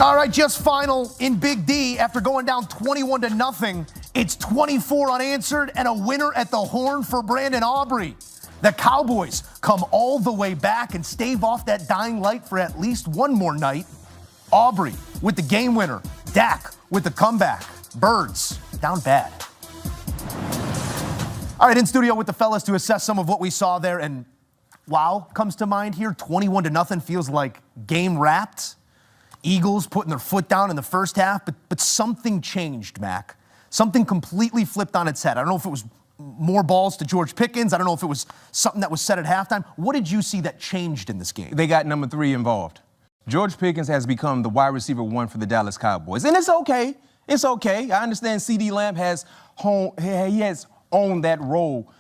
All right, just final in Big D. After going down 21-0, it's 24 unanswered and a winner at the horn for Brandon Aubrey. The Cowboys come all the way back and stave off that dying light for at least one more night. Aubrey with the game winner. Dak with the comeback. Birds down bad. All right, in studio with the fellas to assess some of what we saw there. And wow comes to mind here. 21-0 feels like game wrapped. Eagles putting their foot down in the first half, but something changed, Mac. Something completely flipped on its head. I don't know if it was more balls to George Pickens. I don't know if it was something that was said at halftime. What did you see that changed in this game? They got number 3 involved. George Pickens has become the wide receiver 1 for the Dallas Cowboys. And it's okay. It's okay. I understand CeeDee Lamb has owned that role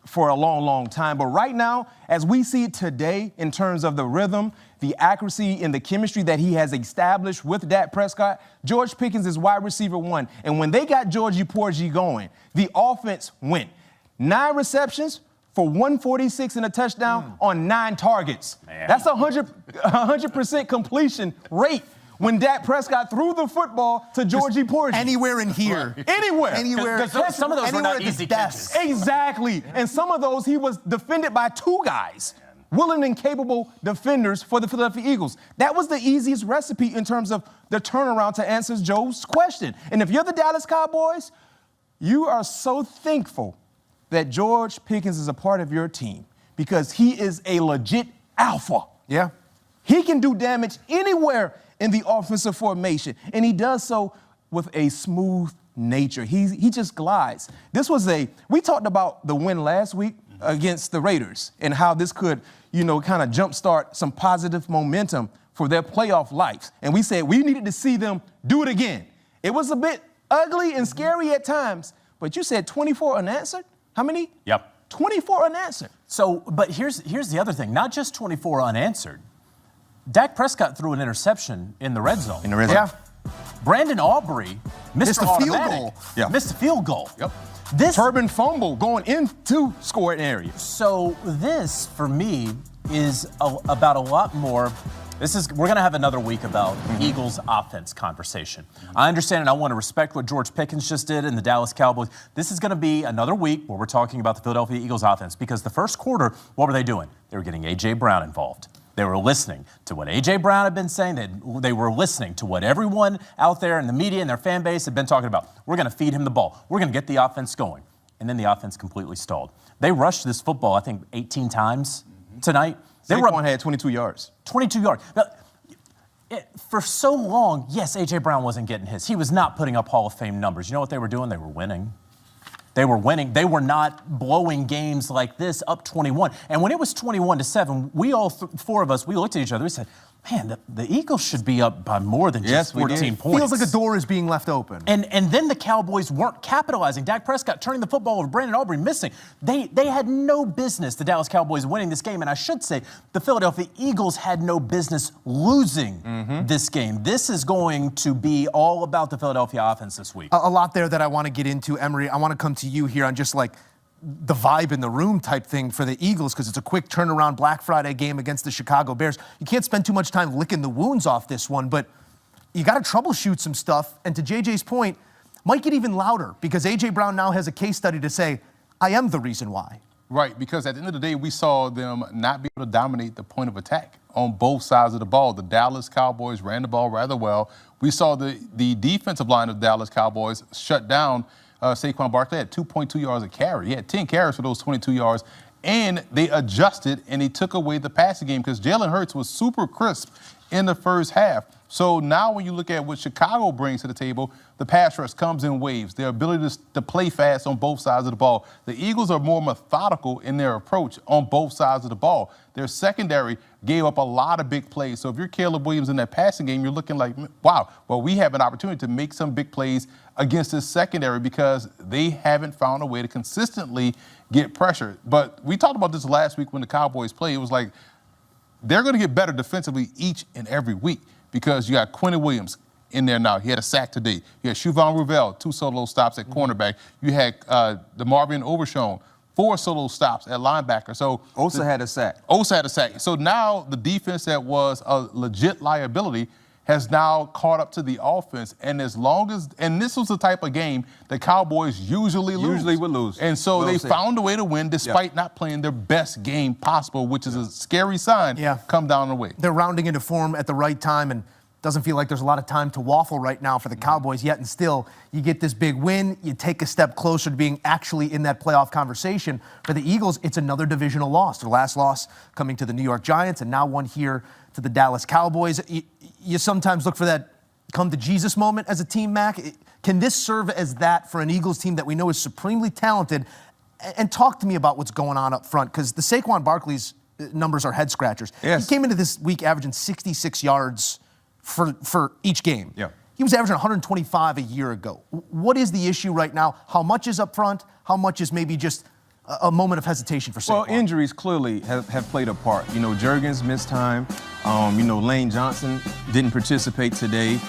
for a long, long time. But right now, as we see it today in terms of the rhythm, the accuracy, and the chemistry that he has established with Dak Prescott, George Pickens is wide receiver 1. And when they got Georgie Porgy going, the offense went. 9 receptions for 146 and a touchdown on 9 targets. Man. That's a 100% completion rate when Dak Prescott threw the football to Georgie Porgy. Anywhere in here. Anywhere. Anywhere. Some of those were not easy catches. Exactly. And some of those he was defended by 2 guys. Willing and capable defenders for the Philadelphia Eagles. That was the easiest recipe in terms of the turnaround to answer Joe's question. And if you're the Dallas Cowboys, you are so thankful that George Pickens is a part of your team because he is a legit alpha. Yeah. He can do damage anywhere in the offensive formation, and he does so with a smooth nature. He just glides. We talked about the win last week against the Raiders and how this could, kind of jumpstart some positive momentum for their playoff lives. And we said we needed to see them do it again. It was a bit ugly and scary at times, but you said 24 unanswered? How many? Yep. 24 unanswered. So, but here's the other thing. Not just 24 unanswered. Dak Prescott threw an interception in the red zone. Yeah. Brandon Aubrey missed a field goal. Yeah. Missed a field goal. Yep. Turban fumble going into scoring area. So this, for me, is about a lot more. We're going to have another week about Eagles offense conversation. I understand and I want to respect what George Pickens just did in the Dallas Cowboys. This is going to be another week where we're talking about the Philadelphia Eagles offense because the first quarter, what were they doing? They were getting A.J. Brown involved. They were listening to what A.J. Brown had been saying. They were listening to what everyone out there in the media and their fan base had been talking about. We're going to feed him the ball. We're going to get the offense going. And then the offense completely stalled. They rushed this football, I think, 18 times tonight. Saquon had 22 yards. 22 yards. Now, for so long, yes, A.J. Brown wasn't getting his. He was not putting up Hall of Fame numbers. You know what they were doing? They were winning. They were winning. They were not blowing games like this up 21. And when it was 21-7, we all 4 of us, we looked at each other. We said, man, the Eagles should be up by more than just 14 points. Feels like a door is being left open. And then the Cowboys weren't capitalizing. Dak Prescott turning the football over, Brandon Aubrey missing. They had no business, the Dallas Cowboys, winning this game. And I should say, the Philadelphia Eagles had no business losing this game. This is going to be all about the Philadelphia offense this week. A lot there that I want to get into, Emery. I want to come to you here on just like the vibe in the room type thing for the Eagles because it's a quick turnaround Black Friday game against the Chicago Bears. You can't spend too much time licking the wounds off this one, but you got to troubleshoot some stuff. And to JJ's point, might get even louder because A.J. Brown now has a case study to say, I am the reason why. Right, because at the end of the day, we saw them not be able to dominate the point of attack on both sides of the ball. The Dallas Cowboys ran the ball rather well. We saw the defensive line of the Dallas Cowboys shut down Saquon Barkley. Had 2.2 yards a carry. He had 10 carries for those 22 yards. And they adjusted and they took away the passing game because Jalen Hurts was super crisp in the first half. So now when you look at what Chicago brings to the table, the pass rush comes in waves. Their ability to play fast on both sides of the ball. The Eagles are more methodical in their approach on both sides of the ball. Their secondary gave up a lot of big plays. So if you're Caleb Williams in that passing game, you're looking like, wow, well, we have an opportunity to make some big plays against this secondary because they haven't found a way to consistently get pressure. But we talked about this last week when the Cowboys played. It was like they're going to get better defensively each and every week because you got Quentin Williams in there now. He had a sack today. You had Shuvon Ruvell, 2 solo stops at cornerback. You had DeMarvion Overshown, 4 solo stops at linebacker. So Osa had a sack. Osa had a sack. So now the defense that was a legit liability has now caught up to the offense. And this was the type of game the Cowboys usually lose. Usually would lose. And so they found a way to win despite not playing their best game possible, which is a scary sign come down the way. They're rounding into form at the right time, and doesn't feel like there's a lot of time to waffle right now for the Cowboys yet, and still you get this big win, you take a step closer to being actually in that playoff conversation. For the Eagles, it's another divisional loss. Their last loss coming to the New York Giants, and now one here to the Dallas Cowboys. You sometimes look for that come to Jesus moment as a team, Mac. Can this serve as that for an Eagles team that we know is supremely talented? And talk to me about what's going on up front, because the Saquon Barkley's numbers are head scratchers. Yes. He came into this week averaging 66 yards for each game. Yeah. He was averaging 125 a year ago. What is the issue right now? How much is up front? How much is maybe just a moment of hesitation for Saquon? Well, injuries clearly have played a part. Juergens missed time. Lane Johnson didn't participate today.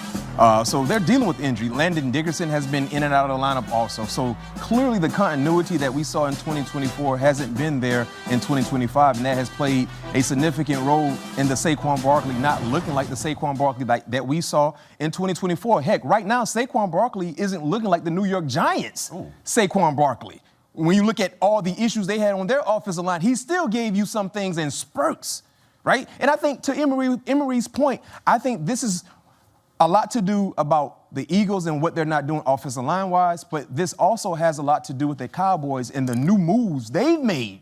So they're dealing with injury. Landon Dickerson has been in and out of the lineup also. So clearly the continuity that we saw in 2024 hasn't been there in 2025, and that has played a significant role in the Saquon Barkley not looking like the Saquon Barkley that we saw in 2024. Heck, right now, Saquon Barkley isn't looking like the New York Giants' Saquon Barkley. When you look at all the issues they had on their offensive line, he still gave you some things in spurts, right? And I think to Emery's point, I think this is a lot to do about the Eagles and what they're not doing offensive line-wise, but this also has a lot to do with the Cowboys and the new moves they've made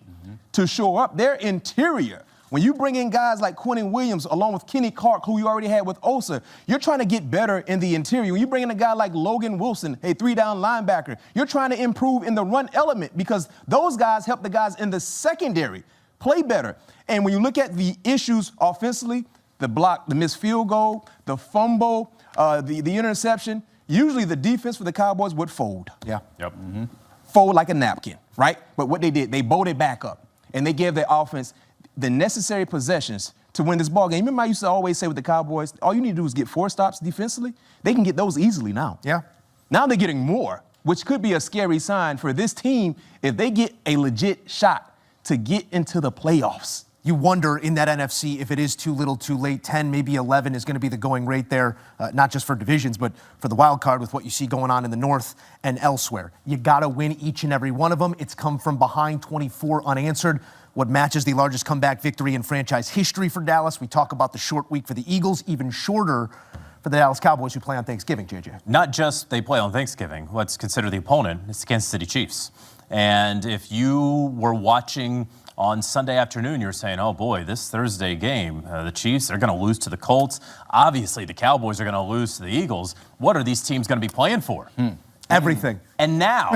to shore up their interior. When you bring in guys like Quentin Williams along with Kenny Clark, who you already had with Osa, you're trying to get better in the interior. When you bring in a guy like Logan Wilson, a 3-down linebacker, you're trying to improve in the run element because those guys help the guys in the secondary play better. And when you look at the issues offensively, the block, the missed field goal, the fumble, the interception, usually the defense for the Cowboys would fold. Yep. Fold like a napkin, right? But what they did, they bolted back up, and they gave their offense the necessary possessions to win this ball game. Remember I used to always say with the Cowboys, all you need to do is get 4 stops defensively. They can get those easily now. Yeah. Now they're getting more, which could be a scary sign for this team if they get a legit shot to get into the playoffs. You wonder in that NFC if it is too little too late. 10, maybe 11 is going to be the going rate there, not just for divisions, but for the wild card with what you see going on in the North and elsewhere. You got to win each and every one of them. It's come from behind 24 unanswered, what matches the largest comeback victory in franchise history for Dallas. We talk about the short week for the Eagles, even shorter for the Dallas Cowboys who play on Thanksgiving, JJ. Not just they play on Thanksgiving. Let's consider the opponent. It's the Kansas City Chiefs. And if you were watching on Sunday afternoon, you're saying, oh boy, this Thursday game, the Chiefs are going to lose to the Colts. Obviously, the Cowboys are going to lose to the Eagles. What are these teams going to be playing for? Everything. And now,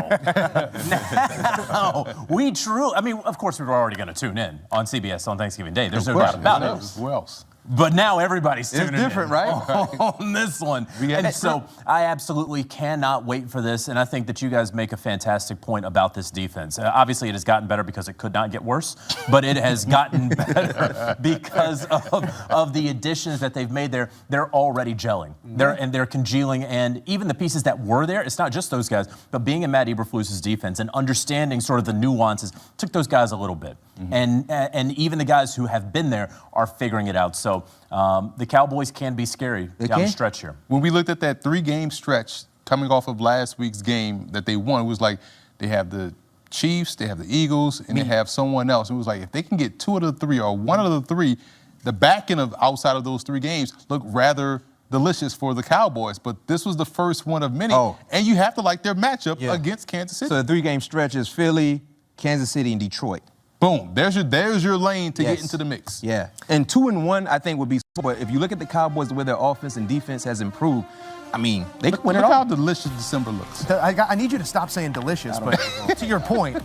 of course, we were already going to tune in on CBS on Thanksgiving Day. There's no doubt about it. Who else? But now everybody's tuning in. It's different, right? On this one. And so I absolutely cannot wait for this, and I think that you guys make a fantastic point about this defense. Obviously, it has gotten better because it could not get worse, but it has gotten better because of the additions that they've made there. They're already gelling. They're congealing, and even the pieces that were there, it's not just those guys, but being in Matt Eberflus's defense and understanding sort of the nuances took those guys a little bit. And even the guys who have been there are figuring it out. So the Cowboys can be scary down the stretch here. When we looked at that 3-game stretch coming off of last week's game that they won, it was like they have the Chiefs, they have the Eagles, and they have someone else. It was like if they can get 2 out of the 3 or 1 out of the 3, the back end of outside of those 3 games looked rather delicious for the Cowboys. But this was the first one of many. And you have to like their matchup against Kansas City. So the 3-game stretch is Philly, Kansas City, and Detroit. Boom. There's your lane to get into the mix. Yeah. And 2-1, I think, would be. But if you look at the Cowboys, the way their offense and defense has improved, I mean, they could win it all. Look how delicious December looks. I need you to stop saying delicious, but to your point,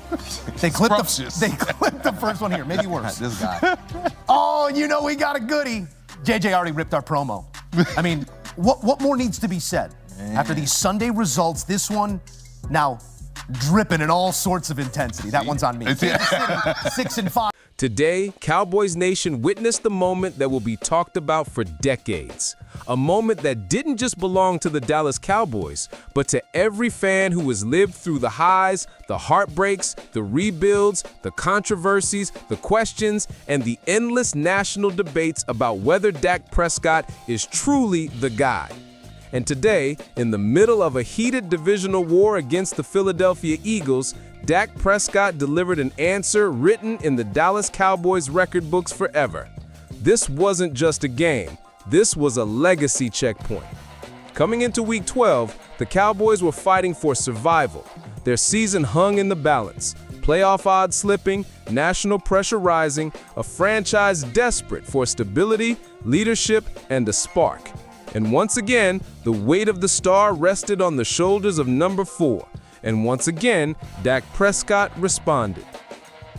they clipped the first one here. Maybe worse. This guy. Oh, we got a goodie. JJ already ripped our promo. I memean, what more needs to be said? After these Sunday results, this one now dripping in all sorts of intensity. That one's on me. 6-5. Today, Cowboys Nation witnessed the moment that will be talked about for decades. A moment that didn't just belong to the Dallas Cowboys, but to every fan who has lived through the highs, the heartbreaks, the rebuilds, the controversies, the questions, and the endless national debates about whether Dak Prescott is truly the guy. And today, in the middle of a heated divisional war against the Philadelphia Eagles, Dak Prescott delivered an answer written in the Dallas Cowboys record books forever. This wasn't just a game. This was a legacy checkpoint. Coming into Week 12, the Cowboys were fighting for survival. Their season hung in the balance. Playoff odds slipping, national pressure rising, a franchise desperate for stability, leadership, and a spark. And once again, the weight of the star rested on the shoulders of number 4. And once again, Dak Prescott responded.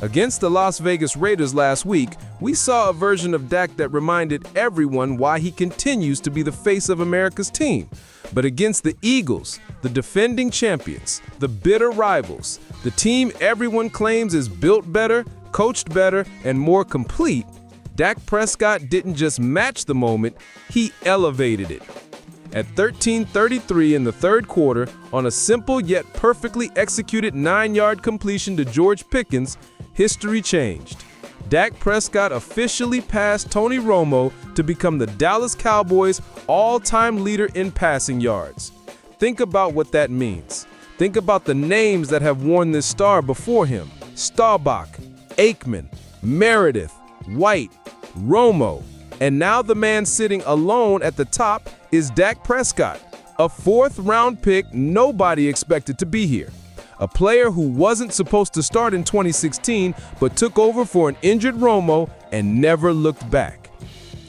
Against the Las Vegas Raiders last week, we saw a version of Dak that reminded everyone why he continues to be the face of America's team. But against the Eagles, the defending champions, the bitter rivals, the team everyone claims is built better, coached better, and more complete, Dak Prescott didn't just match the moment, he elevated it. At 13:33 in the third quarter, on a simple yet perfectly executed 9-yard completion to George Pickens, history changed. Dak Prescott officially passed Tony Romo to become the Dallas Cowboys' all-time leader in passing yards. Think about what that means. Think about the names that have worn this star before him: Staubach, Aikman, Meredith, White, Romo. And now the man sitting alone at the top is Dak Prescott, a 4th-round pick nobody expected to be here. A player who wasn't supposed to start in 2016 but took over for an injured Romo and never looked back.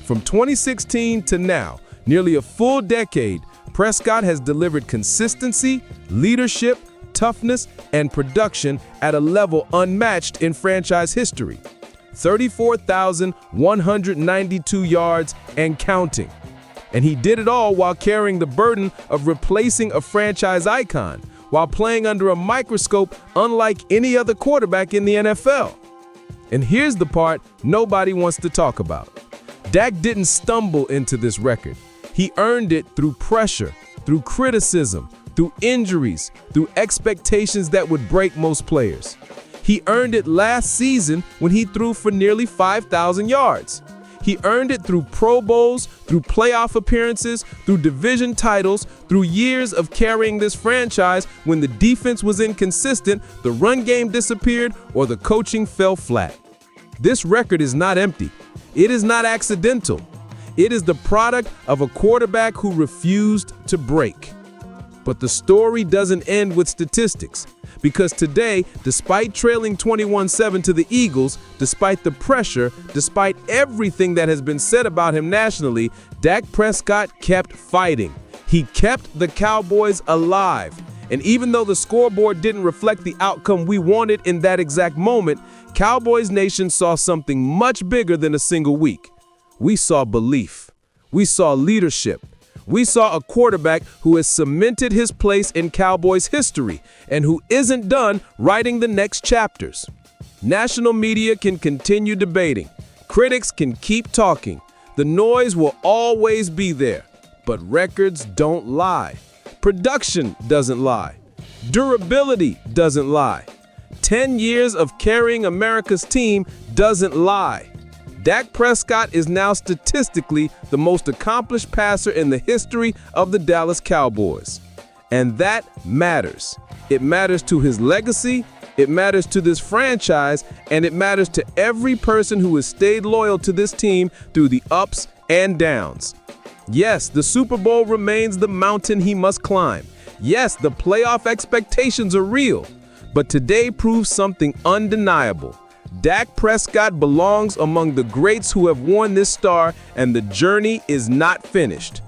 From 2016 to now, nearly a full decade, Prescott has delivered consistency, leadership, toughness, and production at a level unmatched in franchise history. 34,192 yards and counting. And he did it all while carrying the burden of replacing a franchise icon, while playing under a microscope unlike any other quarterback in the NFL. And here's the part nobody wants to talk about. Dak didn't stumble into this record. He earned it through pressure, through criticism, through injuries, through expectations that would break most players. He earned it last season when he threw for nearly 5,000 yards. He earned it through Pro Bowls, through playoff appearances, through division titles, through years of carrying this franchise when the defense was inconsistent, the run game disappeared, or the coaching fell flat. This record is not empty. It is not accidental. It is the product of a quarterback who refused to break. But the story doesn't end with statistics. Because today, despite trailing 21-7 to the Eagles, despite the pressure, despite everything that has been said about him nationally, Dak Prescott kept fighting. He kept the Cowboys alive. And even though the scoreboard didn't reflect the outcome we wanted in that exact moment, Cowboys Nation saw something much bigger than a single week. We saw belief. We saw leadership. We saw a quarterback who has cemented his place in Cowboys history and who isn't done writing the next chapters. National media can continue debating. Critics can keep talking. The noise will always be there. But records don't lie. Production doesn't lie. Durability doesn't lie. 10 years of carrying America's team doesn't lie. Dak Prescott is now statistically the most accomplished passer in the history of the Dallas Cowboys. And that matters. It matters to his legacy, it matters to this franchise, and it matters to every person who has stayed loyal to this team through the ups and downs. Yes, the Super Bowl remains the mountain he must climb. Yes, the playoff expectations are real. But today proves something undeniable. Dak Prescott belongs among the greats who have worn this star, and the journey is not finished.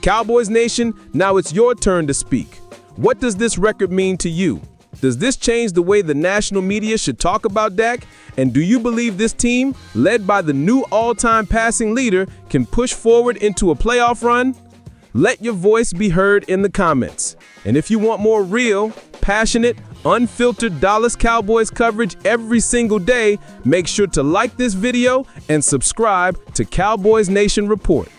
Cowboys Nation, now it's your turn to speak. What does this record mean to you? Does this change the way the national media should talk about Dak? And do you believe this team, led by the new all-time passing leader, can push forward into a playoff run? Let your voice be heard in the comments. And if you want more real, passionate, unfiltered Dallas Cowboys coverage every single day, make sure to like this video and subscribe to Cowboys Nation Report.